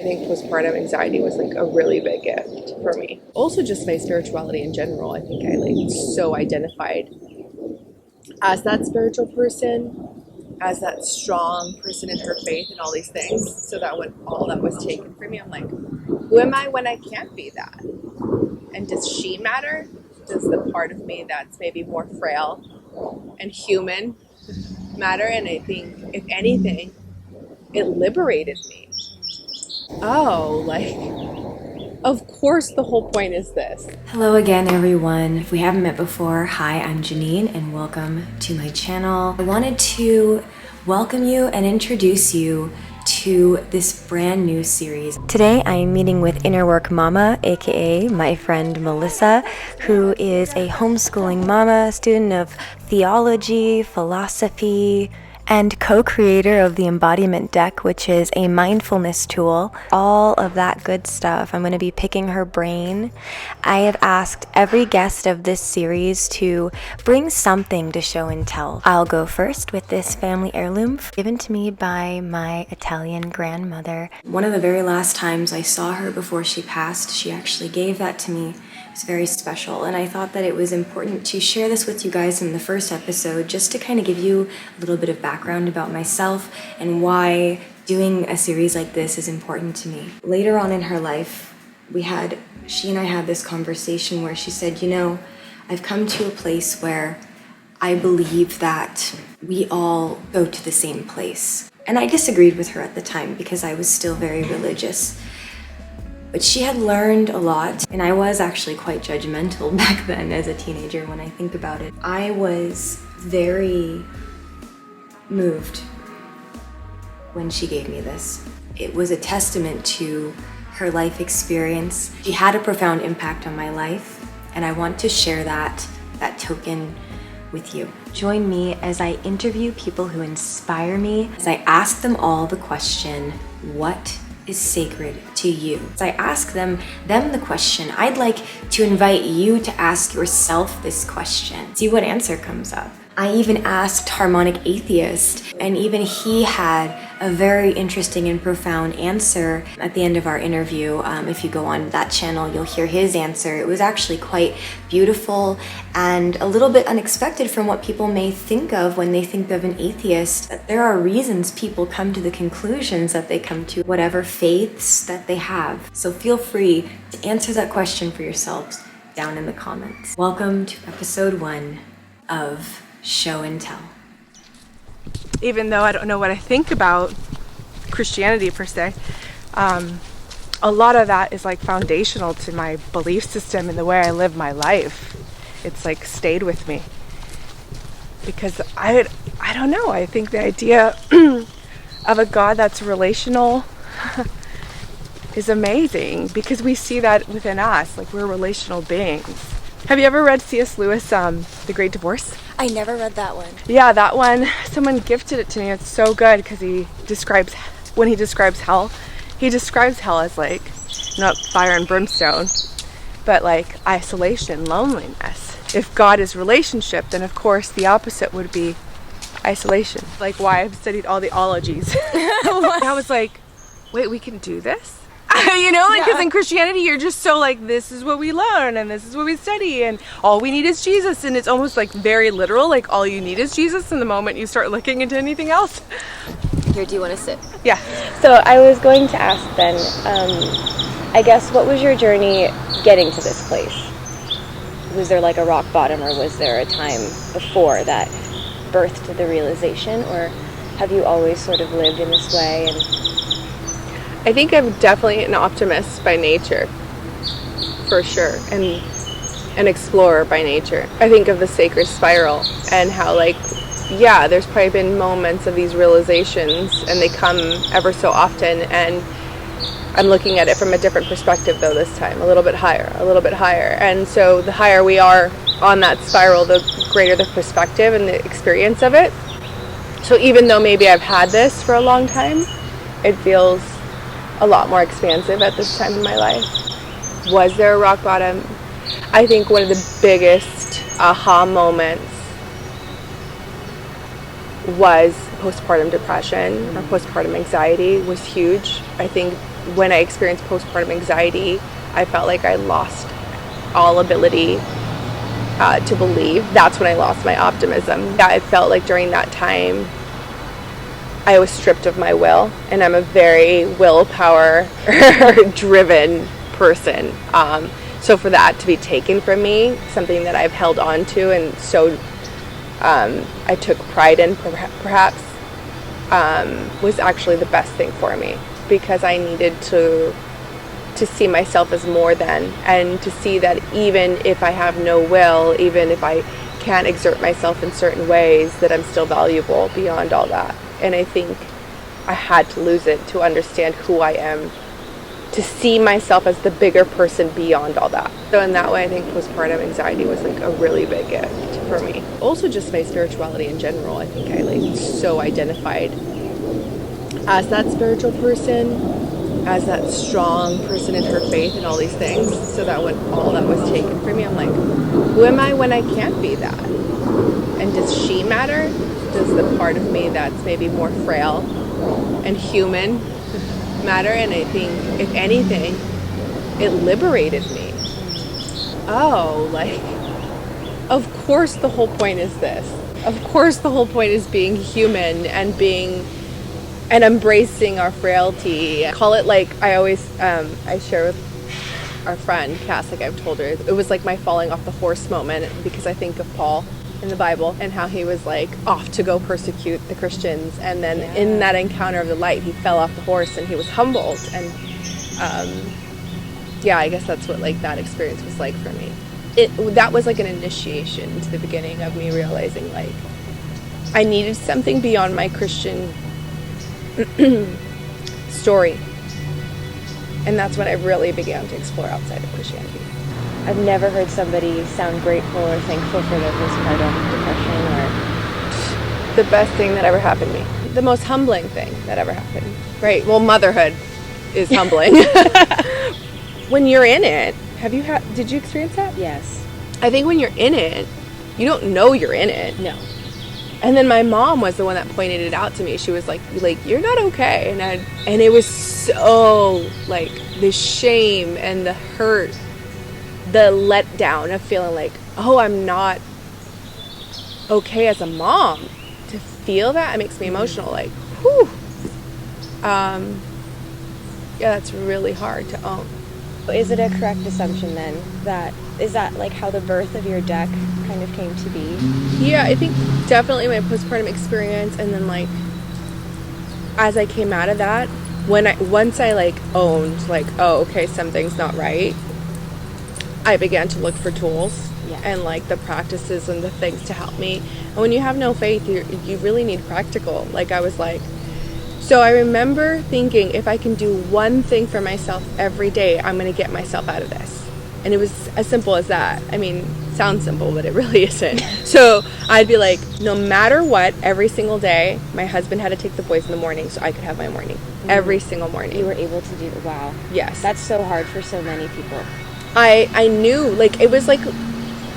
think postpartum anxiety was like a really big gift for me. Also just my spirituality in general. I think I like so identified as that spiritual person, as that strong person in her faith and all these things. So that when all that was taken from me, I'm like, who am I when I can't be that? And does she matter? Does the part of me that's maybe more frail and human matter? And I think, if anything, it liberated me. Oh, like, of course the whole point is this. Hello again, everyone. If we haven't met before, hi, I'm Janine and welcome to my channel. I wanted to welcome you and introduce you to this brand new series. Today I am meeting with Inner Work Mama, aka my friend Melissa, who is a homeschooling mama, student of theology, philosophy, and co-creator of the Embodiment Deck, which is a mindfulness tool. All of that good stuff. I'm going to be picking her brain. I have asked every guest of this series to bring something to show and tell. I'll go first with this family heirloom given to me by my Italian grandmother. One of the very last times I saw her before she passed, she actually gave that to me. It's very special, and I thought that it was important to share this with you guys in the first episode, just to kind of give you a little bit of background about myself and why doing a series like this is important to me. Later on in her life, she and I had this conversation where she said, you know, I've come to a place where I believe that we all go to the same place. And I disagreed with her at the time because I was still very religious. But she had learned a lot, and I was actually quite judgmental back then as a teenager when I think about it. I was very moved when she gave me this. It was a testament to her life experience. She had a profound impact on my life, and I want to share that token with you. Join me as I interview people who inspire me, as I ask them all the question, what is sacred to you? As I ask them the question, I'd like to invite you to ask yourself this question. See what answer comes up. I even asked Harmonic Atheist, and even he had a very interesting and profound answer at the end of our interview. If you go on that channel, you'll hear his answer. It was actually quite beautiful and a little bit unexpected from what people may think of when they think of an atheist. There are reasons people come to the conclusions that they come to, whatever faiths that they have. So feel free to answer that question for yourselves down in the comments. Welcome to episode 1 of Show and Tell. Even though I don't know what I think about Christianity per se, a lot of that is like foundational to my belief system and the way I live my life. It's like stayed with me because I don't know, I think the idea of a God that's relational is amazing because we see that within us, like we're relational beings. Have you ever read C.S. Lewis, The Great Divorce? I never read that one. Yeah, that one, someone gifted it to me. It's so good because when he describes hell as like, not fire and brimstone, but like isolation, loneliness. If God is relationship, then of course the opposite would be isolation. Like why I've studied all the ologies. I was like, wait, we can do this? You know, like, because in Christianity, you're just so like, this is what we learn and this is what we study and all we need is Jesus. And it's almost like very literal, like all you need is Jesus. And the moment you start looking into anything else. Here, do you want to sit? Yeah. So I was going to ask then, I guess, what was your journey getting to this place? Was there like a rock bottom, or was there a time before that birthed the realization, or have you always sort of lived in this way? And I think I'm definitely an optimist by nature, for sure, and an explorer by nature. I think of the sacred spiral and how, like, yeah, there's probably been moments of these realizations and they come ever so often, and I'm looking at it from a different perspective though this time, a little bit higher. And so the higher we are on that spiral, the greater the perspective and the experience of it. So even though maybe I've had this for a long time, it feels a lot more expansive at this time in my life. Was there a rock bottom? I think one of the biggest aha moments was postpartum depression or postpartum anxiety was huge. I think when I experienced postpartum anxiety, I felt like I lost all ability to believe. That's when I lost my optimism. Yeah, I felt like during that time I was stripped of my will, and I'm a very willpower driven person. So for that to be taken from me, something that I've held on to and so I took pride in perhaps, was actually the best thing for me, because I needed to see myself as more than, and to see that even if I have no will, even if I can't exert myself in certain ways, that I'm still valuable beyond all that. And I think I had to lose it to understand who I am, to see myself as the bigger person beyond all that. So in that way, I think postpartum anxiety was like a really big gift for me. Also just my spirituality in general. I think I like so identified as that spiritual person, as that strong person in her faith and all these things. So that when all that was taken from me, I'm like, who am I when I can't be that? And does she matter? Does the part of me that's maybe more frail and human matter? And I think, if anything, it liberated me. Oh, like, of course the whole point is this. Of course the whole point is being human and embracing our frailty. I call it, like, I always, I share with our friend, Cass, like I've told her, it was like my falling off the horse moment, because I think of Paul in the Bible and how he was like off to go persecute the Christians, and then in that encounter of the light, he fell off the horse and he was humbled. And I guess that's what like that experience was like for me. That was like an initiation into the beginning of me realizing like I needed something beyond my Christian story, and that's when I really began to explore outside of Christianity. I've never heard somebody sound grateful or thankful for their postpartum depression or... The best thing that ever happened to me. The most humbling thing that ever happened. Right, well, motherhood is humbling. When you're in it, did you experience that? Yes. I think when you're in it, you don't know you're in it. No. And then my mom was the one that pointed it out to me. She was like, you're not okay. And it was so, like, the shame and the hurt, the letdown of feeling like, oh, I'm not okay as a mom. To feel that, it makes me emotional. Like, whew. That's really hard to own. Is it a correct assumption then is that like how the birth of your deck kind of came to be? Yeah, I think definitely my postpartum experience, and then like as I came out of that, once I like owned like, oh, okay, something's not right, I began to look for tools and like the practices and the things to help me. And when you have no faith, you really need practical. Like I was like, so I remember thinking, if I can do one thing for myself every day, I'm going to get myself out of this. And it was as simple as that. I mean, it sounds simple, but it really isn't. So I'd be like, no matter what, every single day, my husband had to take the boys in the morning so I could have my morning. Mm-hmm. Every single morning. You were able to do, wow. Yes. That's so hard for so many people. I knew, like, it was like,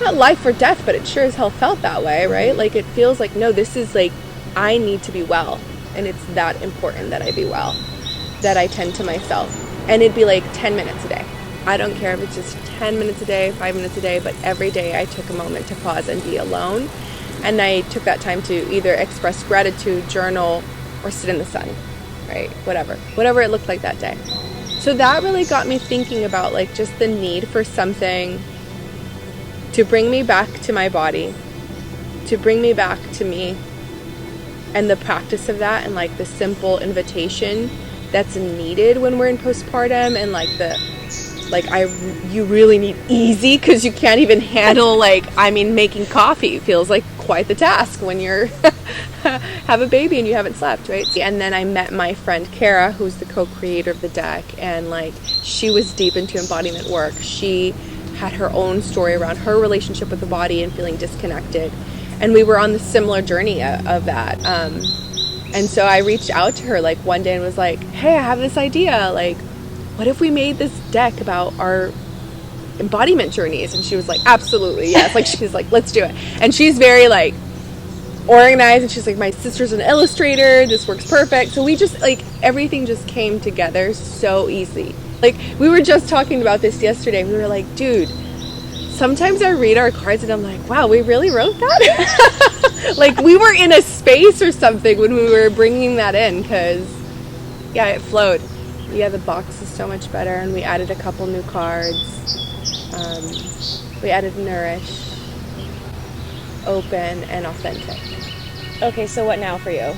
not life or death, but it sure as hell felt that way, right? Like, it feels like, no, this is like, I need to be well. And it's that important that I be well, that I tend to myself. And it'd be like 10 minutes a day. I don't care if it's just 10 minutes a day, 5 minutes a day, but every day I took a moment to pause and be alone. And I took that time to either express gratitude, journal, or sit in the sun, right? Whatever it looked like that day. So that really got me thinking about like just the need for something to bring me back to my body, to bring me back to me, and the practice of that, and like the simple invitation that's needed when we're in postpartum, and like you really need easy, because you can't even handle making coffee feels like quite the task when you're have a baby and you haven't slept, right? And then I met my friend Kara, who's the co-creator of the deck, and like she was deep into embodiment work. She had her own story around her relationship with the body and feeling disconnected. And we were on the similar journey of that. And so I reached out to her like one day and was like, hey, I have this idea. Like, what if we made this deck about our embodiment journeys? And she was like, absolutely, yes. Like, she's like, let's do it. And she's very like, organized, and she's like, my sister's an illustrator, this works perfect. So we just, like, everything just came together so easy. Like, we were just talking about this yesterday. We were like, dude, sometimes I read our cards and I'm like, wow, we really wrote that? Like, we were in a space or something when we were bringing that in, because, yeah, it flowed. Yeah, the box is so much better, and we added a couple new cards. We added Nourish, Open, and Authentic. Okay, so what now for you?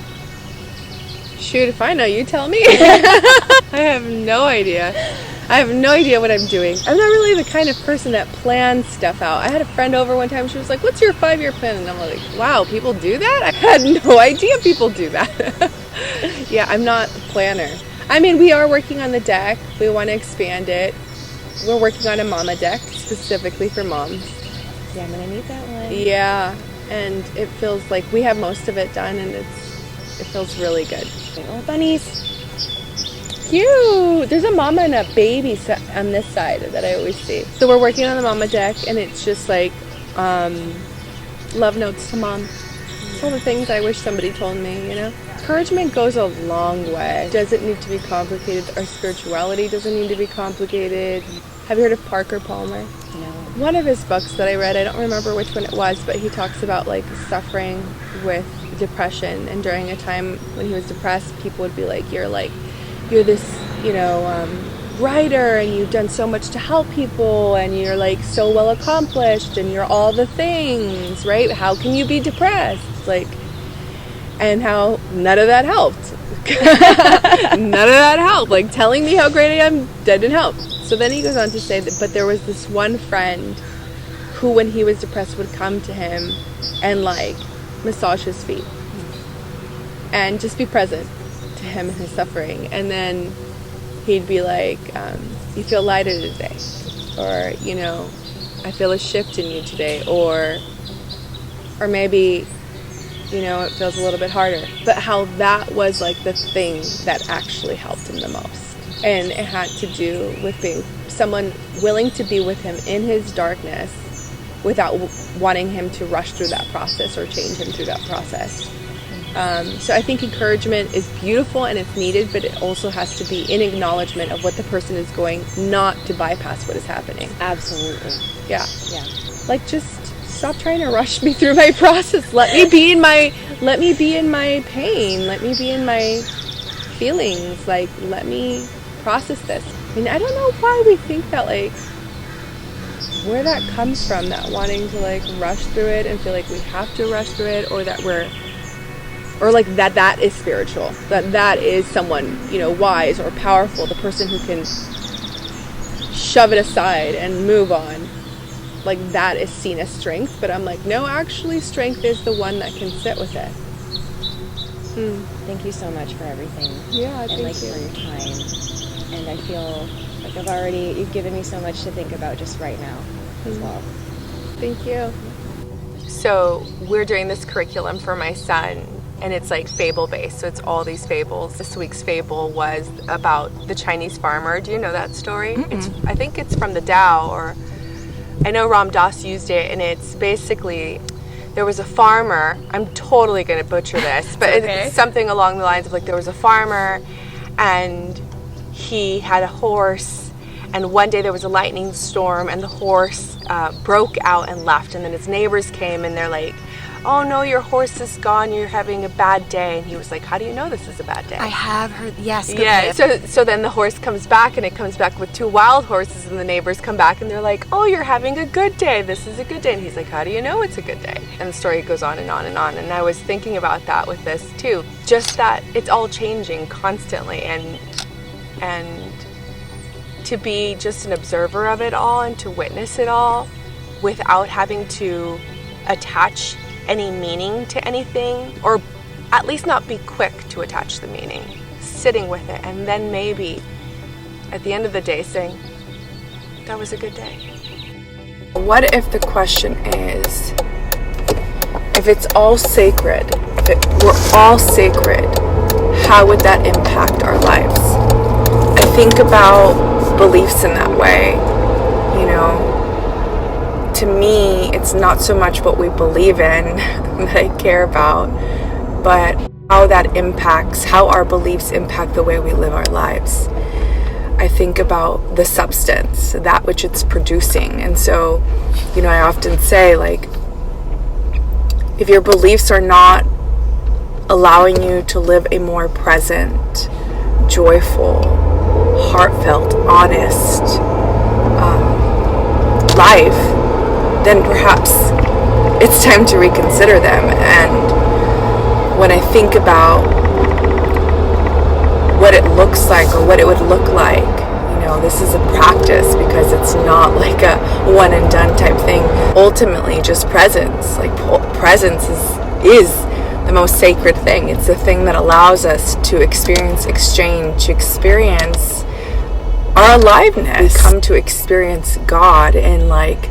Shoot, if I know, you tell me. I have no idea. I have no idea what I'm doing. I'm not really the kind of person that plans stuff out. I had a friend over one time. She was like, what's your 5-year plan? And I'm like, wow, people do that? I had no idea people do that. Yeah, I'm not the planner. I mean, we are working on the deck. We want to expand it. We're working on a mama deck specifically for moms. Yeah, I'm gonna need that one. Yeah, and it feels like we have most of it done, and it feels really good. Oh, bunnies. Cute. There's a mama and a baby on this side that I always see. So we're working on the mama deck, and it's just like love notes to mom. It's all the things I wish somebody told me, you know? Encouragement goes a long way. It doesn't need to be complicated. Our spirituality doesn't need to be complicated. Have you heard of Parker Palmer? No. One of his books that I read, I don't remember which one it was, but he talks about like suffering with depression, and during a time when he was depressed, people would be like, you're this, you know, writer, and you've done so much to help people, and you're like so well accomplished, and you're all the things, right? How can you be depressed? Like, and how none of that helped. None of that helped. Like, telling me how great I am didn't help. So then he goes on to say that, but there was this one friend who, when he was depressed, would come to him and like massage his feet and just be present to him and his suffering. And then he'd be like, you feel lighter today, or, you know, I feel a shift in you today, or maybe, you know, it feels a little bit harder. But how that was like the thing that actually helped him the most. And it had to do with being someone willing to be with him in his darkness without wanting him to rush through that process or change him through that process. So I think encouragement is beautiful and it's needed, but it also has to be in acknowledgement of what the person is going, not to bypass what is happening. Absolutely. Yeah. Yeah. Like, just stop trying to rush me through my process. Let me be in my pain. Let me be in my feelings. Like, let me process this. I mean, I don't know why we think that, like, where that comes from, that wanting to like rush through it and feel like we have to rush through it, or that like that is spiritual, that is someone, you know, wise or powerful, the person who can shove it aside and move on. Like, that is seen as strength, but I'm like, no, actually strength is the one that can sit with it. Thank you so much for everything. Yeah, and like for your time. And I feel like you've given me so much to think about just right now as well. Thank you. So we're doing this curriculum for my son, and it's like fable based, so it's all these fables. This week's fable was about the Chinese farmer. Do you know that story? I think it's from the Tao, or I know Ram Dass used it, and it's basically, there was a farmer. I'm totally going to butcher this, but okay. It's something along the lines of like, there was a farmer and he had a horse, and one day there was a lightning storm and the horse broke out and left, and then his neighbors came and they're like, oh no, your horse is gone, you're having a bad day. And he was like, how do you know this is a bad day? I have heard, yes. Yeah, so then the horse comes back, and it comes back with 2 wild horses, and the neighbors come back and they're like, oh, you're having a good day, this is a good day. And he's like, how do you know it's a good day? And the story goes on and on and on. And I was thinking about that with this too, just that it's all changing constantly, and to be just an observer of it all and to witness it all without having to attach any meaning to anything, or at least not be quick to attach the meaning, sitting with it, and then maybe at the end of the day saying, that was a good day. What if the question is, if it's all sacred, if we're all sacred, how would that impact our lives? I think about beliefs in that way, you know. to me, it's not so much what we believe in that I care about, but how that impacts, how our beliefs impact the way we live our lives. I think about the substance, that which it's producing. And so, I often say, like, if your beliefs are not allowing you to live a more present, joyful, heartfelt, honest life, then perhaps it's time to reconsider them. And when I think about what it looks like, or what it would look like, this is a practice, because it's not like a one and done type thing. Ultimately, just presence. Like, presence is the most sacred thing. It's the thing that allows us to experience exchange, to experience our aliveness. We come to experience God in like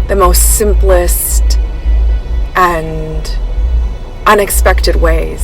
the most simplest and unexpected ways,